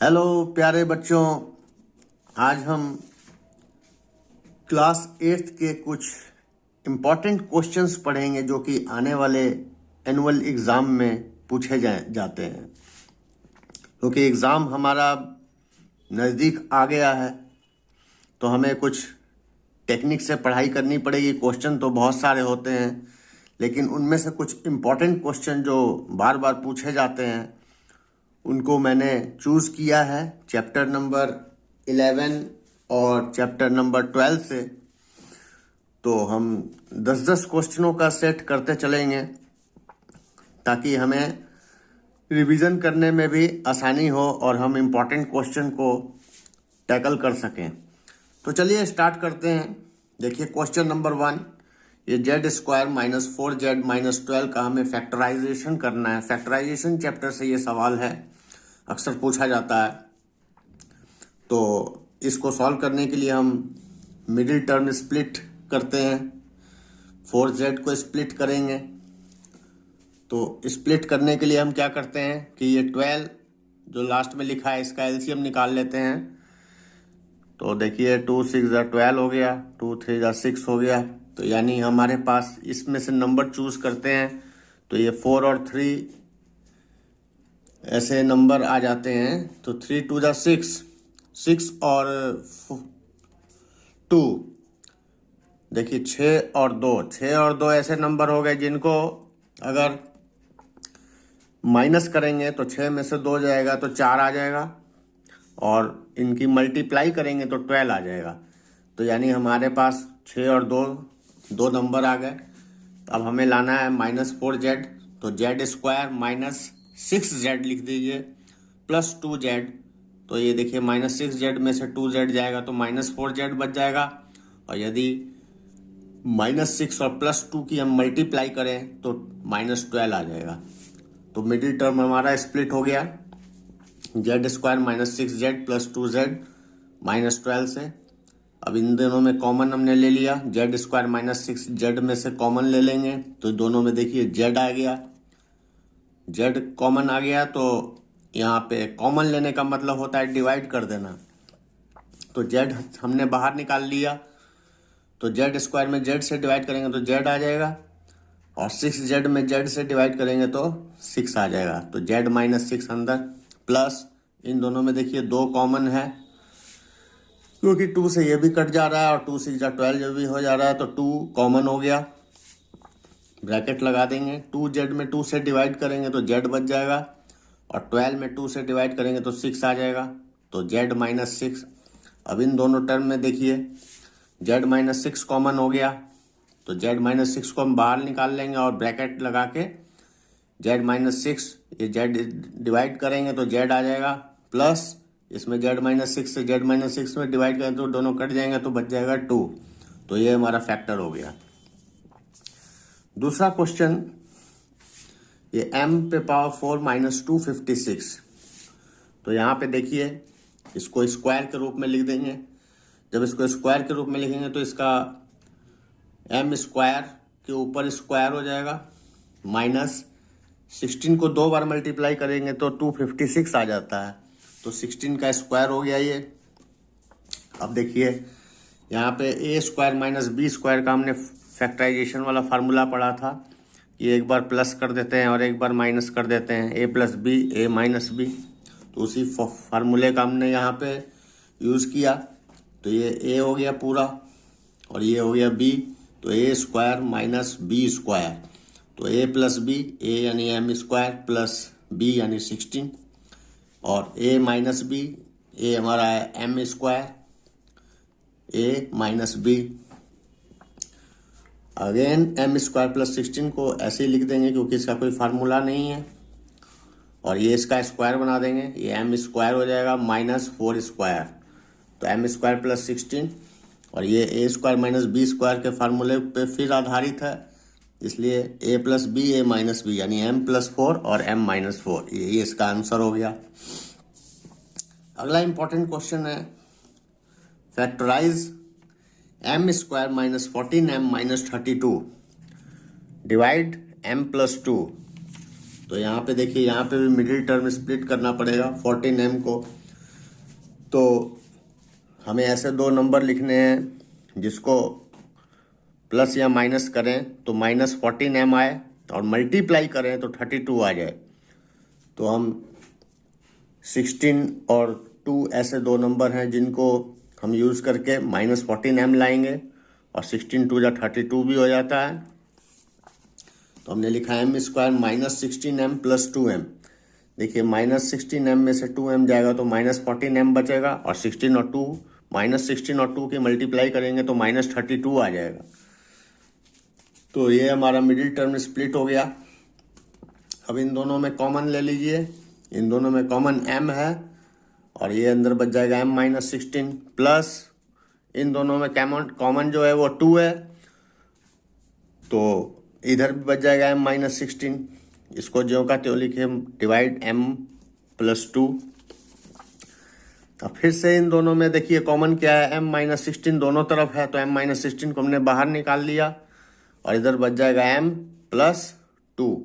Hello प्यारे बच्चों, आज हम क्लास 8th के कुछ इम्पॉर्टेंट क्वेश्चंस पढ़ेंगे जो कि आने वाले एनुअल एग्ज़ाम में पूछे जाते हैं। क्योंकि एग्ज़ाम हमारा नज़दीक आ गया है तो हमें कुछ टेक्निक से पढ़ाई करनी पड़ेगी। क्वेश्चन तो बहुत सारे होते हैं, लेकिन उनमें से कुछ इम्पॉर्टेंट क्वेश्चन जो बार बार पूछे जाते हैं उनको मैंने चूज़ किया है चैप्टर नंबर 11 और चैप्टर नंबर 12 से। तो हम 10-10 क्वेश्चनों का सेट करते चलेंगे ताकि हमें रिवीजन करने में भी आसानी हो और हम इम्पॉर्टेंट क्वेश्चन को टैकल कर सकें। तो चलिए स्टार्ट करते हैं। देखिए क्वेश्चन नंबर 1, ये z² माइनस 4z माइनस 12 का हमें फैक्टराइजेशन करना है। फैक्टराइजेशन चैप्टर से ये सवाल है, अक्सर पूछा जाता है। तो इसको सॉल्व करने के लिए हम मिडिल टर्म स्प्लिट करते हैं। 4z को स्प्लिट करेंगे तो स्प्लिट करने के लिए हम क्या करते हैं कि ये 12 जो लास्ट में लिखा है इसका एलसीएम निकाल लेते हैं। तो देखिए 2 6 12 हो गया, 2 3 6 हो गया। तो यानी हमारे पास इसमें से नंबर चूज करते हैं तो ये 4 और 3 ऐसे नंबर आ जाते हैं। तो 3 2 6, 6 और 2, देखिए 6 और 2, 6 और 2 ऐसे नंबर हो गए जिनको अगर माइनस करेंगे तो 6 में से 2 जाएगा तो 4 आ जाएगा, और इनकी मल्टीप्लाई करेंगे तो 12 आ जाएगा। तो यानी हमारे पास 6 और 2 नंबर आ गए। अब हमें लाना है -4z, तो z² माइनस 6z लिख दीजिए प्लस 2z। तो ये देखिए -6z में से 2z जाएगा तो -4z बच जाएगा, और यदि -6 और +2 की हम मल्टीप्लाई करें तो -12 आ जाएगा। तो मिडिल टर्म हमारा स्प्लिट हो गया z² minus 6z plus 2z minus 12 से। अब इन दोनों में कॉमन हमने ले लिया, z² माइनस 6z में से कॉमन ले लेंगे तो दोनों में देखिए z आ गया, z कॉमन आ गया। तो यहाँ पे कॉमन लेने का मतलब होता है डिवाइड कर देना। तो z हमने बाहर निकाल लिया, तो z² में z से डिवाइड करेंगे तो z आ जाएगा, और 6z में z से डिवाइड करेंगे तो 6 आ जाएगा। तो z माइनस 6 अंदर, प्लस इन दोनों में देखिए 2 कॉमन है क्योंकि 2 से ये भी कट जा रहा है, और 2 6 12 जो भी हो जा रहा है तो 2 कॉमन हो गया, ब्रैकेट लगा देंगे। 2z में 2 से डिवाइड करेंगे तो z बच जाएगा, और 12 में 2 से डिवाइड करेंगे तो 6 आ जाएगा। तो z माइनस 6। अब इन दोनों टर्म में देखिए z माइनस 6 कॉमन हो गया, तो z माइनस 6 को हम बाहर निकाल लेंगे और ब्रैकेट लगा के z माइनस 6 ये z डिवाइड करेंगे तो z आ जाएगा, प्लस इसमें z माइनस 6 से z माइनस 6 में डिवाइड करें तो दोनों कट जाएंगे तो बच जाएगा 2। तो ये हमारा फैक्टर हो गया। दूसरा क्वेश्चन, ये m पे पावर 4 माइनस 256। तो यहाँ पे देखिए इसको स्क्वायर के रूप में लिख देंगे। जब इसको स्क्वायर के रूप में लिखेंगे तो इसका m² के ऊपर स्क्वायर हो जाएगा, माइनस 16 को 2 बार मल्टीप्लाई करेंगे तो 256 आ जाता है। तो 16 का स्क्वायर हो गया ये। अब देखिए यहाँ पे a² माइनस b² का हमने फैक्टराइजेशन वाला फार्मूला पढ़ा था, ये एक बार प्लस कर देते हैं और एक बार माइनस कर देते हैं, a plus b a minus b. तो उसी फार्मूले का हमने यहाँ पे यूज़ किया। तो ये a हो गया पूरा और ये हो गया b, तो a² माइनस b²। तो a प्लस बी, a यानी m² प्लस b यानी 16, और a माइनस बी, a हमारा है m², a minus b। Again m² plus 16 को ऐसे ही लिख देंगे क्योंकि इसका कोई फार्मूला नहीं है, और ये इसका स्क्वायर बना देंगे, ये m² हो जाएगा माइनस 4²। तो m² प्लस 16, और ये a² माइनस b² के फार्मूले पे फिर आधारित है, इसलिए a plus b a minus B यानी m प्लस 4 और m माइनस 4, ये इसका आंसर हो गया। अगला इंपॉर्टेंट क्वेश्चन है, factorise m² minus 14m minus 32 divide m plus 2। तो यहाँ पे देखिए यहाँ पे भी मिडिल टर्म स्प्लिट करना पड़ेगा 14m को तो हमें ऐसे दो नंबर लिखने हैं जिसको प्लस या माइनस करें तो -14m आए और मल्टीप्लाई करें तो 32 आ जाए। तो हम 16 और 2 ऐसे दो नंबर हैं जिनको हम यूज़ करके -14m लाएंगे और 16 2 या 32 भी हो जाता है। तो हमने लिखा है m² -16m + 2m। देखिए -16m में से 2m जाएगा तो -14m बचेगा और 16 और 2 -16 और 2 की मल्टीप्लाई करेंगे तो -32 आ जाएगा। तो ये हमारा मिडिल टर्म स्प्लिट हो गया। अब इन दोनों में कॉमन ले लीजिए, इन दोनों में कॉमन m है और ये अंदर बच जाएगा m-16 प्लस इन दोनों में कॉमन जो है वो 2 है तो इधर भी बच जाएगा m-16। इसको ज्यों का त्यों लिखे डिवाइड m+2। अब फिर से इन दोनों में देखिए कॉमन क्या है, m-16 दोनों तरफ है तो m-16 को हमने बाहर निकाल लिया और इधर बच जाएगा m+2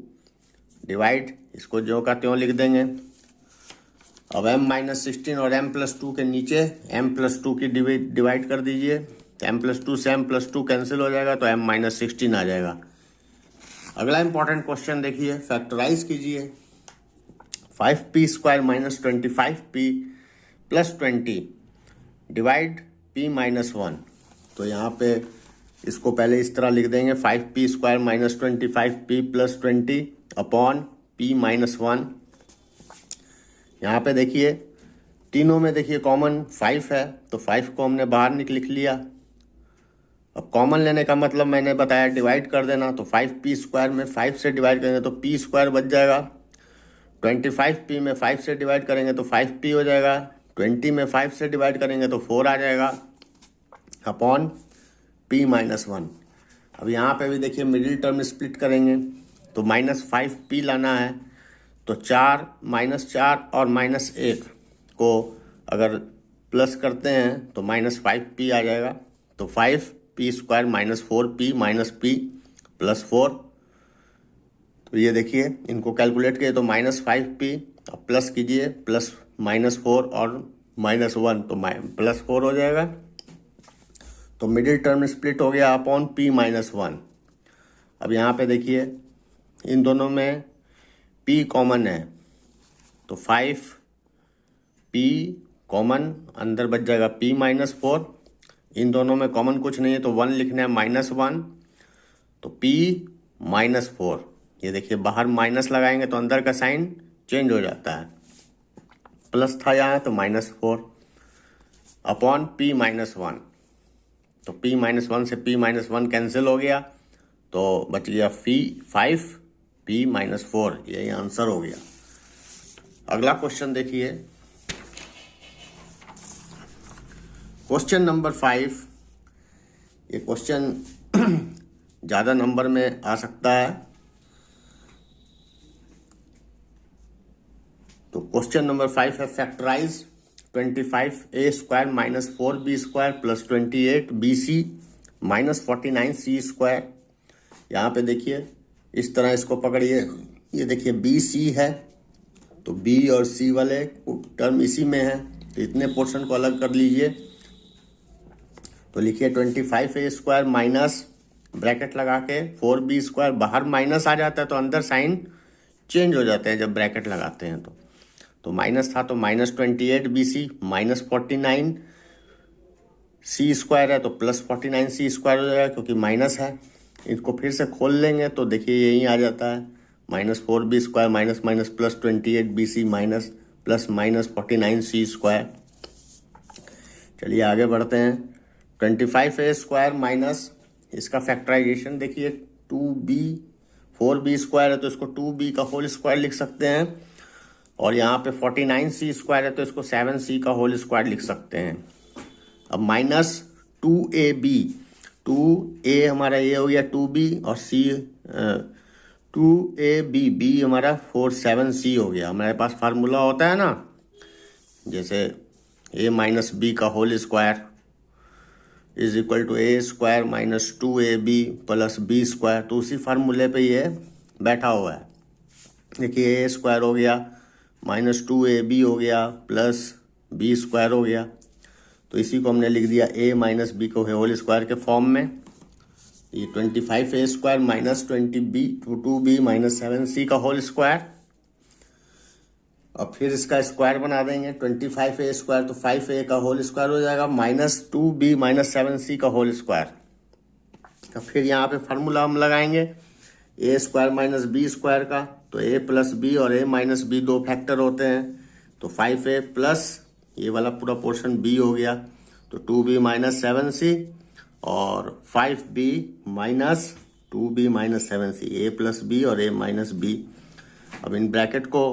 डिवाइड, इसको ज्यों का त्यों लिख देंगे। अब m-16 और m+2 के नीचे m+2 की डिवाइड कर दीजिए, m+2 से m+2 कैंसिल हो जाएगा तो m-16 आ जाएगा। अगला इंपॉर्टेंट क्वेश्चन देखिए, फैक्टराइज कीजिए 5p² - 25p + 20 डिवाइड p - 1। तो यहाँ पे इसको पहले इस तरह लिख देंगे 5p² - 25p + 20 अपॉन p - 1। यहाँ पे देखिए तीनों में देखिए कॉमन 5 है तो 5 को हमने बाहर लिख लिया। अब कॉमन लेने का मतलब मैंने बताया डिवाइड कर देना, तो 5p² में 5 से डिवाइड करेंगे तो p² बच जाएगा। 25p में 5 से डिवाइड करेंगे तो 5p हो जाएगा। 20 में 5 से डिवाइड करेंगे तो 4 आ जाएगा अपॉन p - 1। अब यहाँ पे भी देखिए मिडिल टर्म स्प्लिट करेंगे तो -5p लाना है तो 4 -4 और -1 को अगर प्लस करते हैं तो -5p आ जाएगा। तो 5p² - 4p - p + 4। तो ये देखिए इनको कैलकुलेट किए तो -5p और प्लस कीजिए +-4 और -1 तो +4 हो जाएगा। तो मिडिल टर्म स्प्लिट हो गया अपॉन p - 1। अब यहाँ पे देखिए इन दोनों में p कॉमन है तो 5p कॉमन अंदर बच जाएगा p - 4। इन दोनों में कॉमन कुछ नहीं है तो 1 लिखना है -1 तो p - 4। ये देखिए बाहर माइनस लगाएंगे तो अंदर का साइन चेंज हो जाता है, प्लस था यहाँ तो -4 अपॉन p - 1। तो p - 1 से p - 1 कैंसिल हो गया तो बच गया 5p - 4। यही आंसर हो गया। अगला क्वेश्चन देखिए, क्वेश्चन नंबर 5। ये क्वेश्चन ज़्यादा नंबर में आ सकता है। तो क्वेश्चन नंबर 5 है factorise 25a² - 4b² + 28bc - 49c²। यहाँ पे देखिए इस तरह इसको पकड़िए, ये देखिए bc है तो b और c वाले टर्म इसी में है तो इतने पोर्शन को अलग कर लीजिए। तो लिखिए 25a² माइनस ब्रैकेट लगा के 4b² बाहर माइनस आ जाता है तो अंदर साइन चेंज हो जाते हैं जब ब्रैकेट लगाते हैं। तो माइनस था तो -28bc -49c² है तो +49c² हो जाएगा क्योंकि माइनस है। इसको फिर से खोल लेंगे तो देखिए यही आ जाता है -4b² minus +28bc minus +-49c²। चलिए आगे बढ़ते हैं। 25a² माइनस इसका फैक्टराइजेशन देखिए 2b 4b² है तो इसको 2b का होल स्क्वायर लिख सकते हैं और यहाँ पे 49c² है तो इसको 7c का होल स्क्वायर लिख सकते हैं। अब -2ab 2a हमारा ये हो गया 2b और c 2ab b हमारा 7c हो गया। हमारे पास फार्मूला होता है ना, जैसे a - b का whole square is equal to a² - 2ab + b²। तो उसी फार्मूले पे ये बैठा हुआ है। देखिए a² हो गया -2ab हो गया प्लस बी स्क्वायर हो गया। तो इसी को हमने लिख दिया ए माइनस बी को होल स्क्वायर के फॉर्म में। ये 25a square minus 2b minus 7c का होल स्क्वायर। और फिर इसका स्क्वायर बना देंगे, 25a स्क्वायर तो 5a का होल स्क्वायर हो जाएगा माइनस 2b माइनस 7c का होल स्क्वायर। तो फिर यहाँ पे फार्मूला हम लगाएंगे ए स्क्वायर माइनस बी स्क्वायर का। तो ए प्लस बी और ए माइनस बी दो फैक्टर होते हैं, तो 5a प्लस ये वाला पूरा पोर्शन b हो गया, तो 2b माइनस 7c और 5b minus 2b minus 7c, ए प्लस बी और ए माइनस बी। अब इन ब्रैकेट को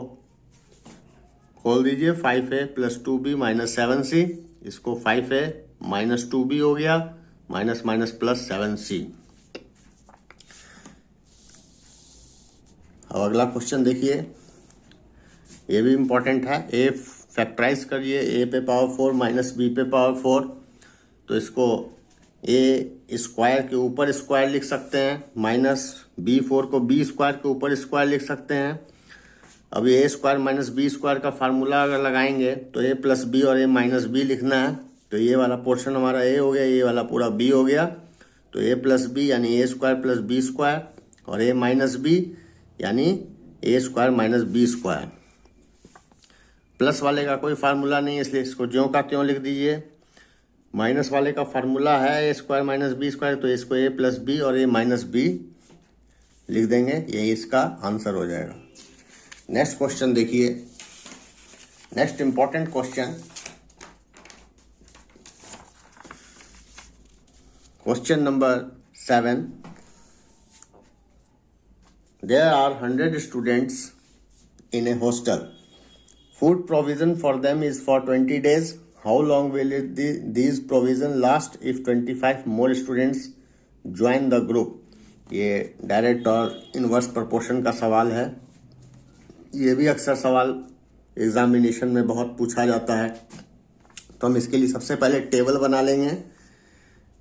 खोल दीजिए, 5a plus 2b minus 7c, इसको 5a माइनस 2b हो गया, माइनस माइनस प्लस 7c। अब अगला क्वेश्चन देखिए, ये भी इंपॉर्टेंट है। ए फैक्टराइज करिए, ए पे पावर 4 माइनस बी पे पावर 4, तो इसको ए स्क्वायर के ऊपर स्क्वायर लिख सकते हैं, माइनस b4 को बी स्क्वायर के ऊपर स्क्वायर लिख सकते हैं। अब ए स्क्वायर माइनस बी स्क्वायर का फार्मूला अगर लगाएंगे तो ए प्लस बी और ए माइनस बी लिखना है, तो ये वाला पोर्शन हमारा ए हो गया, ये वाला पूरा बी हो गया। तो ए प्लस बी यानी A square plus B square, और ए माइनस बी यानी A square minus B square. Plus वाले का कोई फार्मूला नहीं है, इसलिए इसको ज्यों का त्यों लिख दीजिए। माइनस वाले का फार्मूला है ए स्क्वायर माइनस बी स्क्वायर, तो इसको ए प्लस बी और ए माइनस बी लिख देंगे, यही इसका आंसर हो जाएगा। नेक्स्ट क्वेश्चन देखिए, next important question, question number 7। There are 100 students in a hostel. Food provision for them is for 20 days. How long will these provision last if 25 more students join the group? ये direct और inverse proportion का सवाल है। ये भी अक्सर सवाल examination में बहुत पूछा जाता है। तो हम इसके लिए सबसे पहले टेबल बना लेंगे,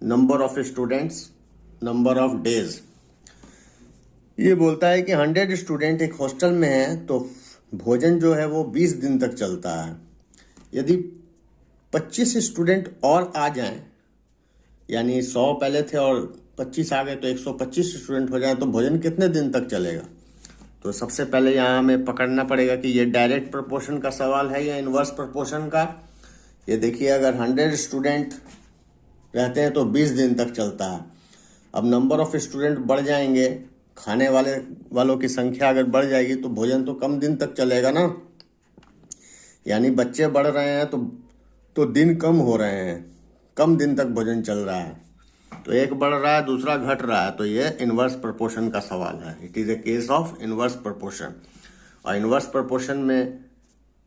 number of students, number of days. ये बोलता है कि 100 स्टूडेंट एक हॉस्टल में है तो भोजन जो है वो 20 दिन तक चलता है। यदि 25 स्टूडेंट और आ जाएं, यानी 100 पहले थे और 25 आ गए तो 125 स्टूडेंट हो जाए, तो भोजन कितने दिन तक चलेगा? तो सबसे पहले यहाँ हमें पकड़ना पड़ेगा कि ये डायरेक्ट प्रोपोर्शन का सवाल है या इनवर्स प्रोपोर्शन का। ये देखिए, अगर 100 स्टूडेंट रहते हैं तो 20 दिन तक चलता है। अब नंबर ऑफ स्टूडेंट बढ़ जाएंगे, खाने वालों की संख्या अगर बढ़ जाएगी तो भोजन तो कम दिन तक चलेगा ना, यानी बच्चे बढ़ रहे हैं तो दिन कम हो रहे हैं, कम दिन तक भोजन चल रहा है। तो एक बढ़ रहा है दूसरा घट रहा है, तो ये इनवर्स प्रोपोर्शन का सवाल है। It is a case of inverse proportion. और इनवर्स प्रोपोर्शन में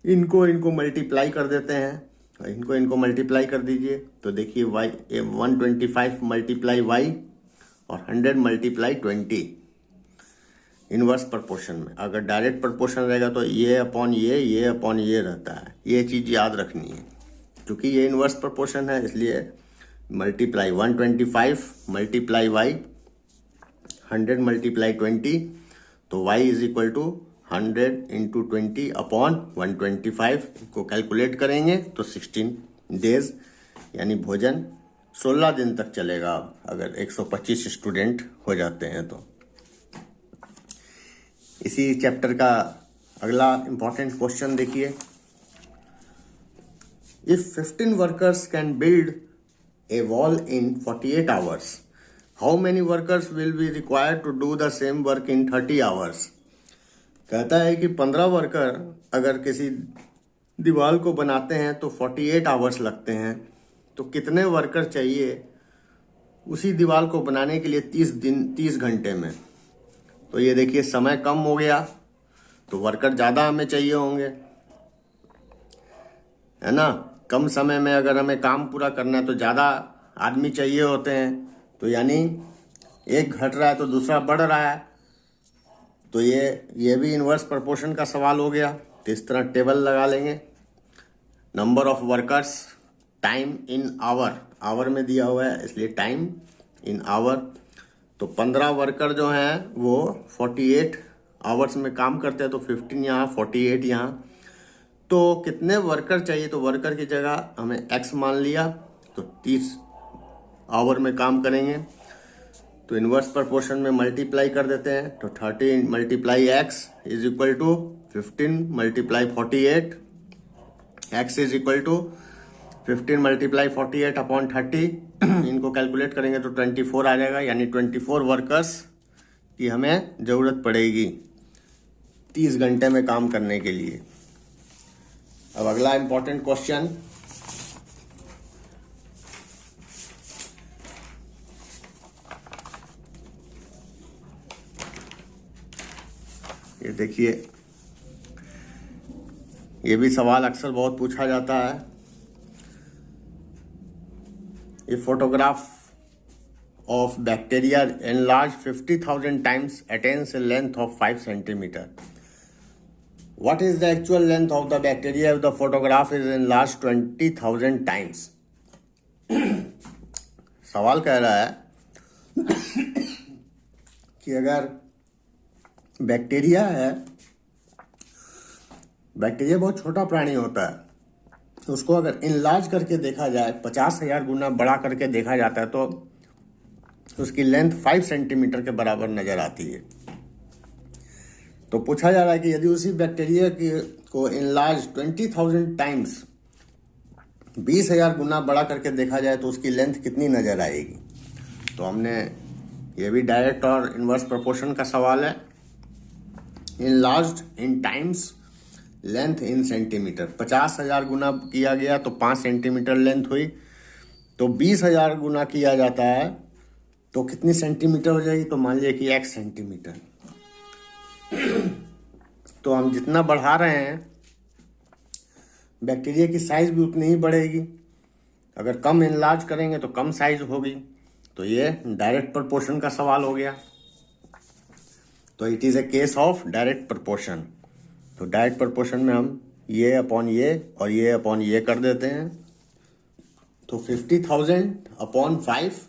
इनको मल्टीप्लाई कर देते हैं, इनको मल्टीप्लाई कर दीजिए, तो देखिए वाई 125 मल्टीप्लाई वाई और 100 मल्टीप्लाई 20 इनवर्स प्रोपोर्शन में। अगर डायरेक्ट प्रोपोर्शन रहेगा तो ये अपॉन ये रहता है। ये चीज़ याद रखनी है, क्योंकि ये इनवर्स प्रोपोर्शन है, इसलिए मल्टीप्लाई 125 मल्टीप्लाई वाई 100 मल्टीप्लाई 20, तो y is equal to 100 into 20 upon 125 को कैलकुलेट करेंगे तो 16 डेज, यानी भोजन 16 दिन तक चलेगा अगर 125 स्टूडेंट हो जाते हैं तो। इसी चैप्टर का अगला इंपॉर्टेंट क्वेश्चन देखिए, if 15 workers can build a wall in 48 hours, how many workers will be required to do the same work in 30 hours? कहता है कि 15 वर्कर अगर किसी दीवार को बनाते हैं तो 48 आवर्स लगते हैं, तो कितने वर्कर चाहिए उसी दीवार को बनाने के लिए 30 घंटे में? तो ये देखिए, समय कम हो गया तो वर्कर ज़्यादा हमें चाहिए होंगे, है ना। कम समय में अगर हमें काम पूरा करना है तो ज़्यादा आदमी चाहिए होते हैं, तो यानी एक घट रहा है तो दूसरा बढ़ रहा है, तो ये भी इनवर्स प्रोपोर्शन का सवाल हो गया। तो इस तरह टेबल लगा लेंगे, number of workers, time in hour में दिया हुआ है इसलिए टाइम इन आवर। तो 15 वर्कर जो हैं वो 48 आवर्स में काम करते हैं, तो 15 यहाँ 48 यहाँ, तो कितने वर्कर चाहिए, तो वर्कर की जगह हमें x मान लिया, तो 30 आवर में काम करेंगे, तो इन्वर्स प्रोपोर्शन में मल्टीप्लाई कर देते हैं, तो 30 multiply x is equal to 15 multiply 48, x is equal to 15 multiply 48 upon 30, इनको कैलकुलेट करेंगे तो 24 आ जाएगा, यानी 24 वर्कर्स की हमें ज़रूरत पड़ेगी 30 घंटे में काम करने के लिए। अब अगला इंपॉर्टेंट क्वेश्चन, ये देखिए, ये भी सवाल अक्सर बहुत पूछा जाता है। ये photograph of bacteria enlarged 50,000 times attains a length of 5 centimeter. What is the actual length of the bacteria if the photograph is enlarged 20,000 times? सवाल कह रहा है कि अगर बैक्टीरिया है, बैक्टीरिया बहुत छोटा प्राणी होता है, तो उसको अगर इनलार्ज करके देखा जाए, 50,000 गुना बड़ा करके देखा जाता है, तो उसकी लेंथ 5 सेंटीमीटर के बराबर नजर आती है। तो पूछा जा रहा है कि यदि उसी बैक्टीरिया को इनलार्ज 20,000 टाइम्स 20,000 गुना बड़ा करके देखा जाए तो उसकी लेंथ कितनी नजर आएगी। तो हमने, ये भी डायरेक्ट और इनवर्स प्रोपोर्शन का सवाल है। Enlarged in times, length in centimetre, 50,000 गुना किया गया तो 5 सेंटीमीटर लेंथ हुई, तो 20,000 गुना किया जाता है तो कितनी सेंटीमीटर हो जाएगी, तो मान लिया कि 1 सेंटीमीटर। तो हम जितना बढ़ा रहे हैं बैक्टीरिया की साइज भी उतनी ही बढ़ेगी। अगर कम इनलार्ज करेंगे तो कम साइज होगी। तो ये डायरेक्ट प्रोपोर्शन का सवाल हो गया। तो it is a case of direct proportion. तो डायरेक्ट प्रोपोर्शन में हम ये अपॉन ये और ये अपॉन ये कर देते हैं। तो 50,000 upon 5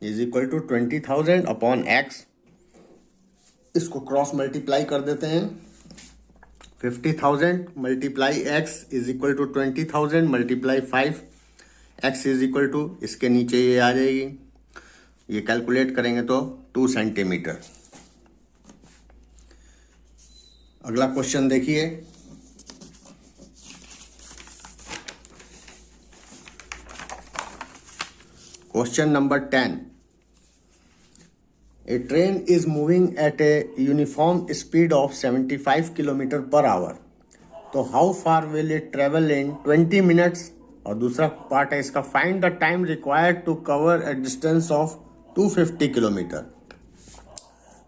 is equal to 20,000 upon x। इसको क्रॉस मल्टीप्लाई कर देते हैं। 50,000 मल्टीप्लाई x is equal to 20,000 multiply 5, x is equal to, इसके नीचे ये आ जाएगी, ये कैलकुलेट करेंगे तो 2 सेंटीमीटर। अगला क्वेश्चन देखिए। Question number 10। A train is moving at a uniform speed of 75 km per hour. तो how far will it travel in 20 minutes? और दूसरा पार्ट है इसका, find the time required to cover a distance of 250 km.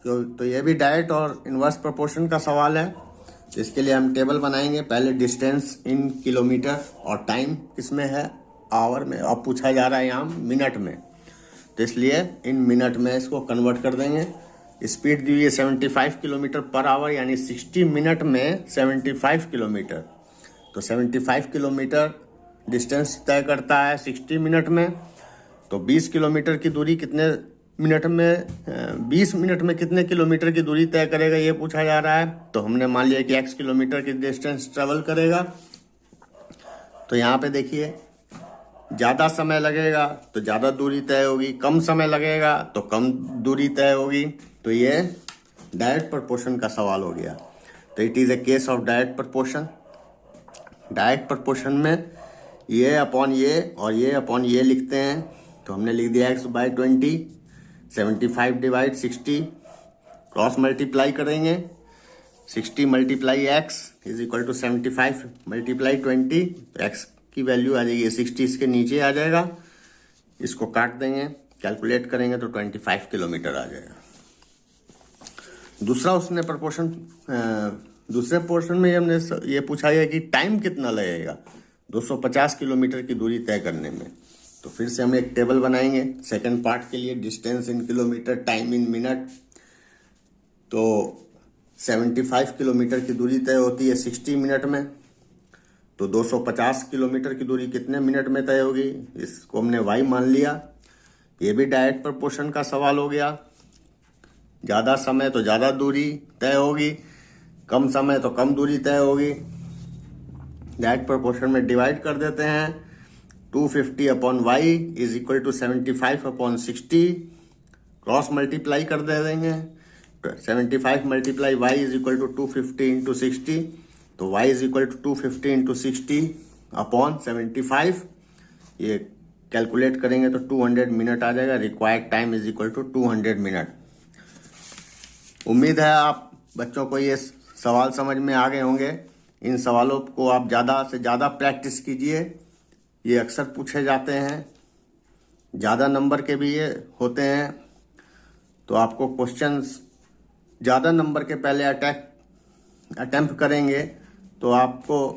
तो ये भी direct और inverse proportion का सवाल है। तो इसके लिए हम टेबल बनाएंगे। पहले डिस्टेंस इन किलोमीटर और टाइम किसमें है, आवर में। अब पूछा जा रहा है यहाँ मिनट में, तो इसलिए इन मिनट में इसको कन्वर्ट कर देंगे। स्पीड दी हुई है 75 किलोमीटर पर आवर, यानी 60 मिनट में 75 किलोमीटर। तो 75 किलोमीटर डिस्टेंस तय करता है 60 मिनट में। तो 20 किलोमीटर की दूरी कितने मिनट में, 20 मिनट में कितने किलोमीटर की दूरी तय करेगा, ये पूछा जा रहा है। तो हमने मान लिया कि x किलोमीटर की डिस्टेंस ट्रेवल करेगा। तो यहाँ पे देखिए, ज़्यादा समय लगेगा तो ज़्यादा दूरी तय होगी, कम समय लगेगा तो कम दूरी तय होगी। तो ये डायरेक्ट प्रोपोर्शन का सवाल हो गया। तो it is a case of direct proportion. Direct proportion में ये अपॉन ये और ये अपॉन ये लिखते हैं। तो हमने लिख दिया x/20, 75 डिवाइड 60, क्रॉस मल्टीप्लाई करेंगे। 60 multiply x is equal to 75 multiply 20। तो x की वैल्यू आ जाएगी 60, इसके नीचे आ जाएगा। इसको काट देंगे, कैलकुलेट करेंगे तो 25 किलोमीटर आ जाएगा। दूसरा उसने प्रोपोर्शन, दूसरे पोर्शन में हमने ये पूछा गया कि टाइम कितना लगेगा 250 किलोमीटर की दूरी तय करने में। तो फिर से हम एक टेबल बनाएंगे सेकंड पार्ट के लिए, distance in kilometre, time in minute. तो 75 किलोमीटर की दूरी तय होती है 60 मिनट में। तो 250 किलोमीटर की दूरी कितने मिनट में तय होगी, इसको हमने y मान लिया। ये भी डायरेक्ट प्रोपोर्शन का सवाल हो गया। ज़्यादा समय तो ज़्यादा दूरी तय होगी, कम समय तो कम दूरी तय होगी। डायरेक्ट प्रोपोर्शन में डिवाइड कर देते हैं। 250 upon y is equal to 75 upon 60, cross multiply कर दे देंगे। 75 multiply y is equal to 250 into 60, तो y is equal to 250 into 60 upon 75। ये कैलकुलेट करेंगे तो 200 मिनट आ जाएगा। Required time is equal to 200 minute. उम्मीद है आप बच्चों को ये सवाल समझ में आ गए होंगे। इन सवालों को आप ज़्यादा से ज़्यादा प्रैक्टिस कीजिए। ये अक्सर पूछे जाते हैं, ज़्यादा नंबर के भी ये होते हैं। तो आपको क्वेश्चंस ज़्यादा नंबर के पहले अटेम्प्ट करेंगे तो आपको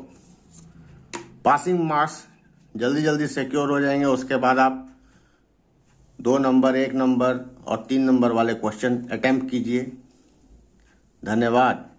पासिंग मार्क्स जल्दी जल्दी सिक्योर हो जाएंगे। उसके बाद आप 2 नंबर, 1 नंबर और 3 नंबर वाले क्वेश्चन अटेम्प्ट कीजिए। धन्यवाद।